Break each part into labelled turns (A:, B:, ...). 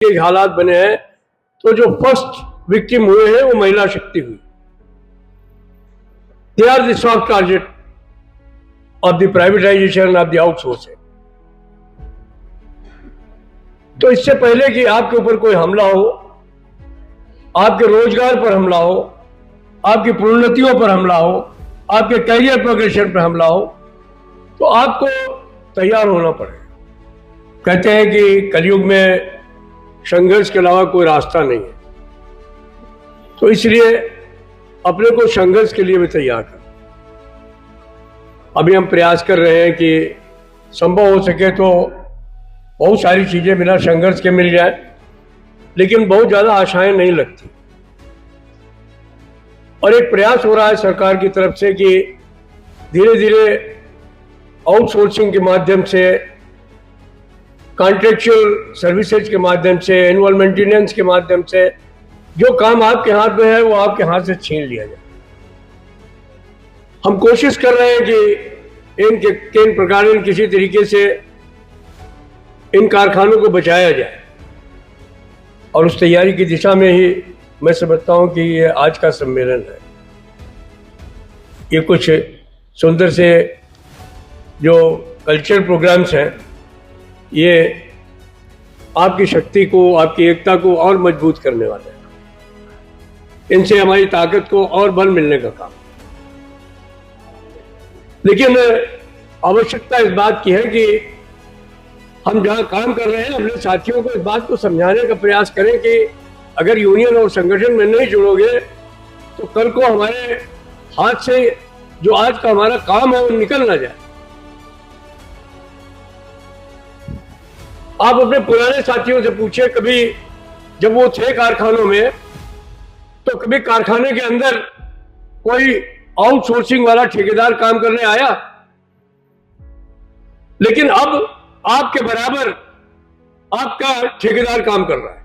A: के हालात बने हैं तो जो फर्स्ट विक्टिम हुए हैं वो महिला शक्ति हुई। They are the soft target of the privatisation of the outsourcing. तो इससे पहले कि आपके ऊपर कोई हमला हो, आपके रोजगार पर हमला हो, आपकी प्रोन्नतियों पर हमला हो, आपके कैरियर प्रोग्रेशन पर हमला हो, तो आपको तैयार होना पड़ेगा। कहते हैं कि कलयुग में संघर्ष के अलावा कोई रास्ता नहीं है, तो इसलिए अपने को संघर्ष के लिए भी तैयार कर। अभी हम प्रयास कर रहे हैं कि संभव हो सके तो बहुत सारी चीजें बिना संघर्ष के मिल जाए, लेकिन बहुत ज्यादा आशाएं नहीं लगती। और एक प्रयास हो रहा है सरकार की तरफ से कि धीरे धीरे आउटसोर्सिंग के माध्यम से, कॉन्ट्रेक्चुअल सर्विसेज के माध्यम से, एनुअल मेंटेनेंस के माध्यम से जो काम आपके हाथ में है वो आपके हाथ से छीन लिया जाए। हम कोशिश कर रहे हैं कि इन प्रकार किसी तरीके से इन कारखानों को बचाया जाए, और उस तैयारी की दिशा में ही मैं समझता हूं कि ये आज का सम्मेलन है। ये कुछ सुंदर से जो कल्चरल प्रोग्राम्स हैं, ये आपकी शक्ति को, आपकी एकता को और मजबूत करने वाले हैं। इनसे हमारी ताकत को और बल मिलने का काम। लेकिन आवश्यकता इस बात की है कि हम जहां काम कर रहे हैं अपने साथियों को इस बात को समझाने का प्रयास करें कि अगर यूनियन और संगठन में नहीं जुड़ोगे तो कल को हमारे हाथ से जो आज का हमारा काम है वो निकल ना जाए। आप अपने पुराने साथियों से पूछिए, कभी जब वो थे कारखानों में तो कभी कारखाने के अंदर कोई आउटसोर्सिंग वाला ठेकेदार काम करने आया? लेकिन अब आपके बराबर आपका ठेकेदार काम कर रहा है।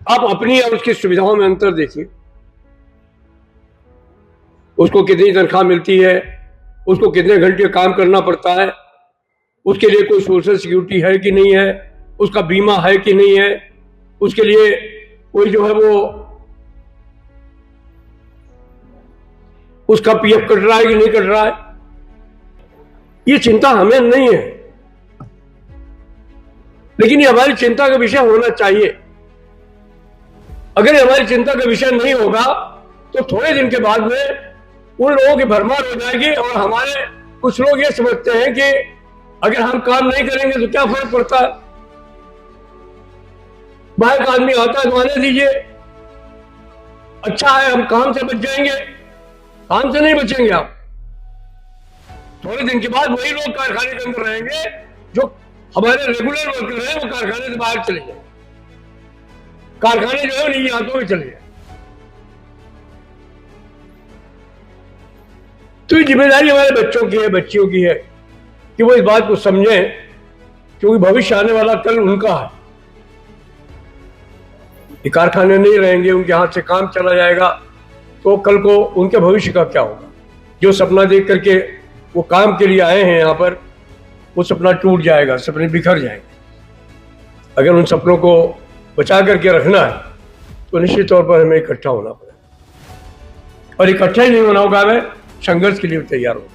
A: आप अपनी और उसकी सुविधाओं में अंतर देखिए। उसको कितनी तनख्वाह मिलती है, उसको कितने घंटे काम करना पड़ता है, उसके लिए कोई सोशल सिक्योरिटी है कि नहीं है, उसका बीमा है कि नहीं है, उसके लिए कोई जो है वो उसका पीएफ कट रहा है कि नहीं कट रहा है। ये चिंता हमें नहीं है, लेकिन ये हमारी चिंता का विषय होना चाहिए। अगर ये हमारी चिंता का विषय नहीं होगा तो थोड़े दिन के बाद में उन लोगों की भरमार हो जाएगी, और हमारे कुछ लोग ये समझते हैं कि अगर हम काम नहीं करेंगे तो क्या फर्क पड़ता है, बाहर का आदमी आता है तो आने दीजिए, अच्छा है हम काम से बच जाएंगे। काम से नहीं बचेंगे आप। थोड़े दिन के बाद वही लोग कारखाने के अंदर रहेंगे जो हमारे रेगुलर वर्कर हैं, वो कारखाने से बाहर चले जाए, कारखाने जो है निजी हाथों में चले जाए। तो ये जिम्मेदारी हमारे बच्चों की है, बच्चियों की है कि वो इस बात को समझें, क्योंकि भविष्य आने वाला कल उनका है। ये कारखाने नहीं रहेंगे, उनके हाथ से काम चला जाएगा, तो कल को उनके भविष्य का क्या होगा? जो सपना देख करके वो काम के लिए आए हैं यहाँ पर, वो सपना टूट जाएगा, सपने बिखर जाएंगे। अगर उन सपनों को बचा करके रखना है तो निश्चित तौर पर हमें इकट्ठा होना पड़ेगा, और इकट्ठा ही नहीं होना होगा, हमें संघर्ष के लिए तैयार होगा।